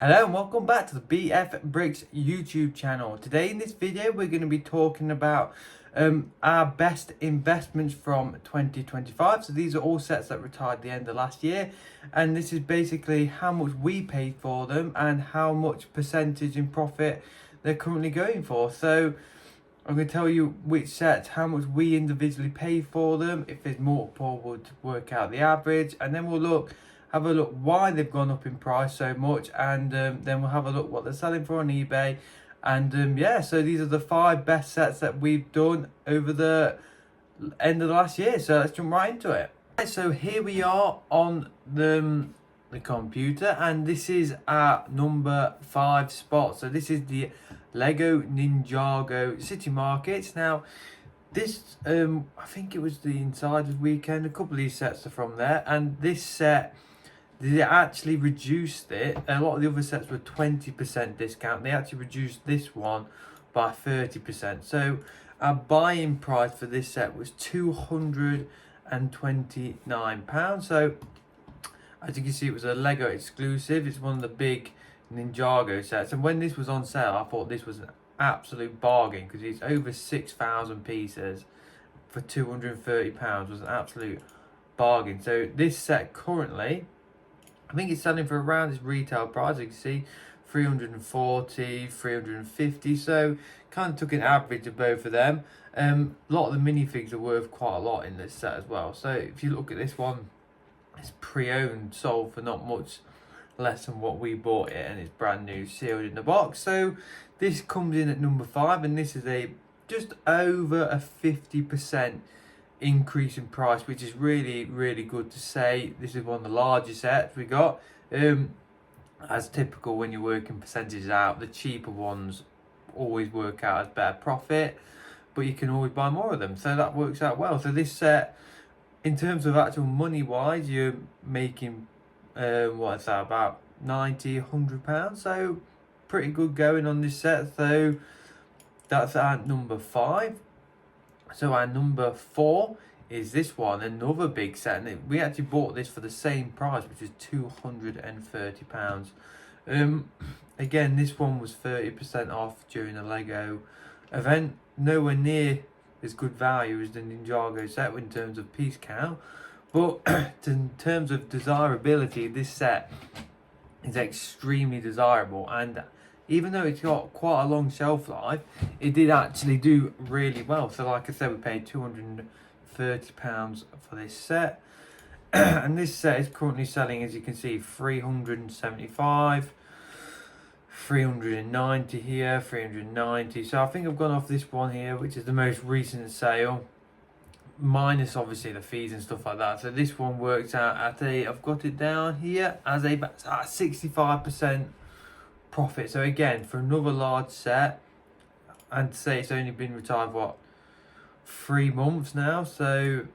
Hello and welcome back to the BF Bricks YouTube channel. Today in this video we're going to be talking about our best investments from 2025. So these are all sets that retired at the end of last year, and this is basically how much we paid for them and how much percentage in profit they're currently going for. So I'm going to tell you which sets, how much we individually pay for them. If there's multiple, we'll work out the average, and then we'll have a look why they've gone up in price so much, and then we'll have a look what they're selling for on eBay. And yeah, so these are the 5 best sets that we've done over the end of the last year. So let's jump right into it. Right, so here we are on the computer, and this is our number 5 spot. So this is the Lego Ninjago City Markets. Now this I think it was the Insiders weekend, a couple of these sets are from there, and this set they actually reduced it. A lot of the other sets were 20% discount. They actually reduced this one by 30%. So our buying price for this set was £229. So as you can see, it was a Lego exclusive. It's one of the big Ninjago sets. And when this was on sale, I thought this was an absolute bargain because it's over 6,000 pieces for £230 was an absolute bargain. So this set currently, I think it's selling for around its retail price. You can see 340, 350. So kind of took an average of both of them. A lot of the minifigs are worth quite a lot in this set as well. So if you look at this one, it's pre-owned, sold for not much less than what we bought it, and it's brand new, sealed in the box. So this comes in at number 5, and this is a just over a 50% increase in price, which is really good to say. This is one of the largest sets we got. As typical, when you're working percentages out, the cheaper ones always work out as better profit, but you can always buy more of them, so that works out well. So this set, in terms of actual money wise, you're making what is that, about 90, £100, so pretty good going on this set. So that's our number 5. So our number 4 is this one, another big set, and we actually bought this for the same price, which is £230. Again, this one was 30% off during the Lego event. Nowhere near as good value as the Ninjago set in terms of piece count, but in terms of desirability, this set is extremely desirable, and even though it's got quite a long shelf life, it did actually do really well. So like I said, we paid £230 for this set. And this set is currently selling, as you can see, 375, 390 here, 390. So I think I've gone off this one here, which is the most recent sale, minus obviously the fees and stuff like that. So this one works out at I've got it down here as a 65% profit. So again, for another large set, and say it's only been retired what, 3 months now, so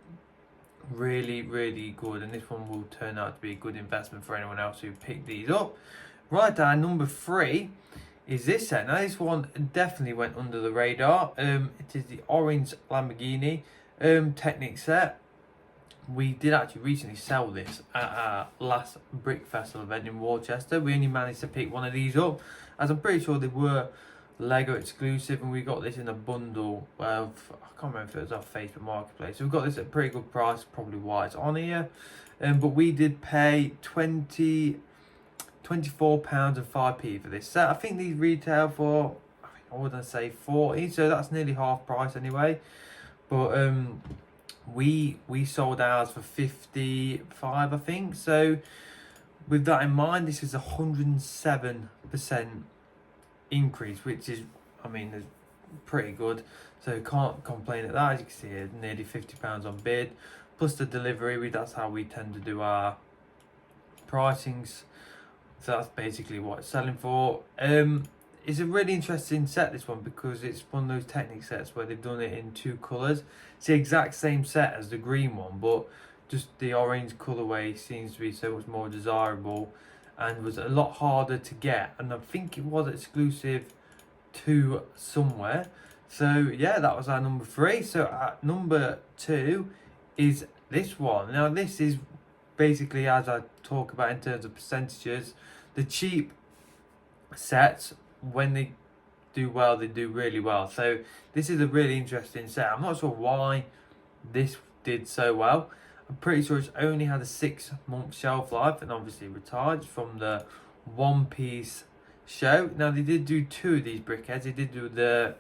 really good, and this one will turn out to be a good investment for anyone else who picked these up. Right, down number 3 is this set. Now this one definitely went under the radar. It is the orange Lamborghini Technic set. We did actually recently sell this at our last Brick Festival event in Worcester. We only managed to pick one of these up, as I'm pretty sure they were Lego exclusive, and we got this in a bundle of, I can't remember if it was our Facebook Marketplace. So we got this at a pretty good price, probably why it's on here. But we did pay £24 and 5p for this set. I think these retail for, I wouldn't say 40, so that's nearly half price anyway. But we sold ours for 55, I think. So with that in mind, this is 107% increase, which is, I mean, pretty good. So can't complain at that. As you can see here, nearly £50 on bid, plus the delivery. That's how we tend to do our pricings. So that's basically what it's selling for. It's a really interesting set, this one, because it's one of those Technic sets where they've done it in 2 colours. It's the exact same set as the green one, but just the orange colourway seems to be so much more desirable and was a lot harder to get. And I think it was exclusive to somewhere. So yeah, that was our number 3. So at number 2 is this one. Now this is basically, as I talk about in terms of percentages, the cheap sets, when they do well, they do really well. So this is a really interesting set. I'm not sure why this did so well. I'm pretty sure it's only had a 6-month shelf life and obviously retired from the One Piece show. Now they did do 2 of these brickheads. They did do the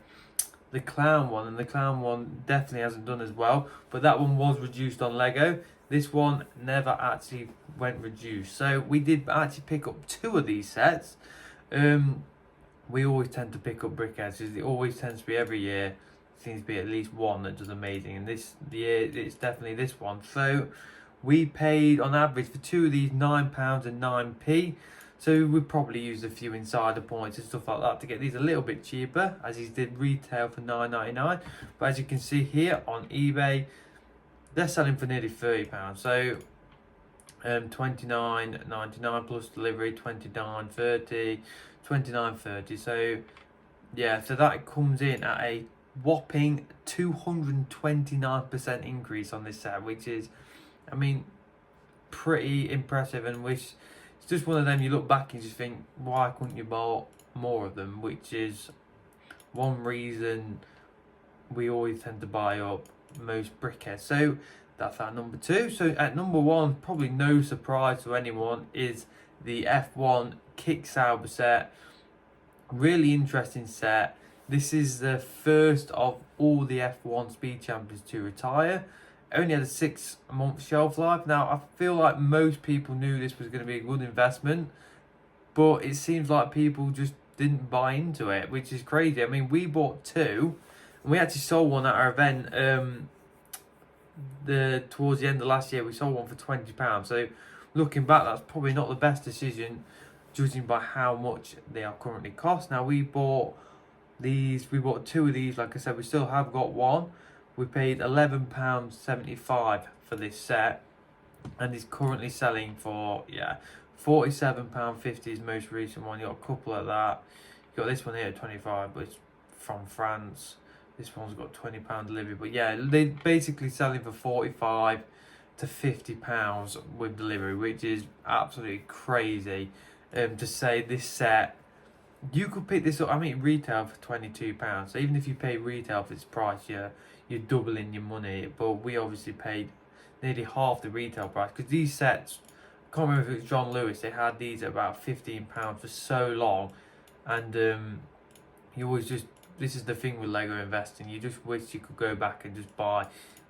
clown one, and the clown one definitely hasn't done as well, but that one was reduced on Lego. This one never actually went reduced. So we did actually pick up 2 of these sets. We always tend to pick up brickheads. It always tends to be every year. Seems to be at least one that does amazing, and this year it's definitely this one. So we paid on average for 2 of these £9 and 9p. So we probably used a few insider points and stuff like that to get these a little bit cheaper, as these did retail for £9.99. But as you can see here on eBay, they're selling for nearly £30. So £29.99 plus delivery, £29.30, £29.30. So yeah, so that comes in at a whopping 229% increase on this set, which is, I mean, pretty impressive. And which it's just one of them, you look back and you just think, why couldn't you buy more of them? Which is one reason we always tend to buy up most brickheads. So that's our number 2. So at number 1, probably no surprise to anyone, is the F1 Kick Sauber set. Really interesting set. This is the first of all the F1 Speed Champions to retire. Only had a 6-month shelf life. Now, I feel like most people knew this was going to be a good investment, but it seems like people just didn't buy into it, which is crazy. I mean, we bought 2, and we actually sold one at our event towards the end of last year. We sold one for £20. So looking back, that's probably not the best decision, judging by how much they are currently cost. Now, we bought 2 of these. Like I said, we still have got one. We paid £11.75 for this set, and it's currently selling for £47.50 is most recent one. You got a couple of that. You got this one here at 25, but it's from France. This one's got £20 delivery, but yeah, they're basically selling for £45 to £50 with delivery, which is absolutely crazy. To say this set, you could pick this up. I mean, retail for £22. So even if you pay retail for its price, you're doubling your money. But we obviously paid nearly half the retail price, because these sets, I can't remember if it was John Lewis, they had these at about £15 for so long, and you always just, this is the thing with Lego investing, you just wish you could go back and just buy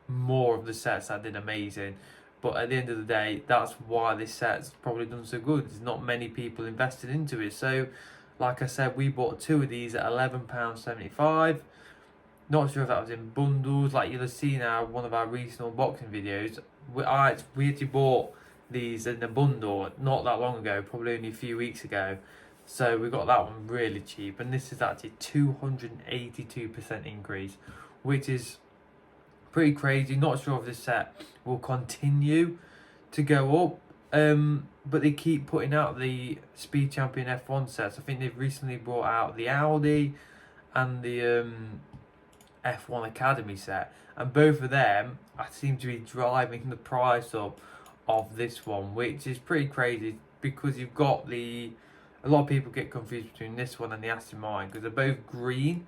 more of the sets that did amazing. But at the end of the day, that's why this set's probably done so good. There's not many people invested into it. So like I said, we bought 2 of these at £11.75. Not sure if that was in bundles, like you'll have seen one of our recent unboxing videos. We actually bought these in a bundle not that long ago, probably only a few weeks ago. So we got that one really cheap, and this is actually 282% increase, which is pretty crazy. Not sure if this set will continue to go up, but they keep putting out the Speed Champion F1 sets. I think they've recently brought out the Audi and the F1 Academy set, and both of them seem to be driving the price up of this one, which is pretty crazy, because you've got a lot of people get confused between this one and the Aston Martin, because they're both green,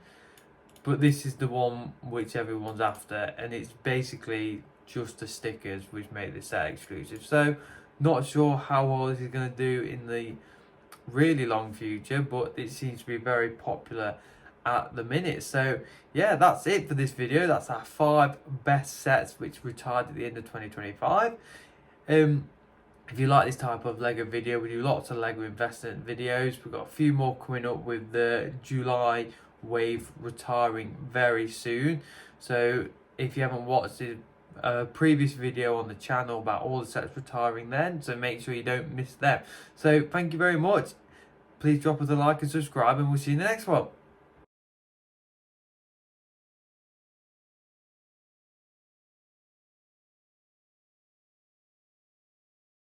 but this is the one which everyone's after, and it's basically just the stickers which make the set exclusive. So not sure how well this is going to do in the really long future, but it seems to be very popular at the minute. So yeah, that's it for this video. That's our 5 best sets which retired at the end of 2025. If you like this type of Lego video, we do lots of Lego investment videos. We've got a few more coming up with the July wave retiring very soon. So if you haven't watched a previous video on the channel about all the sets retiring then, so make sure you don't miss them. So thank you very much. Please drop us a like and subscribe, and we'll see you in the next one.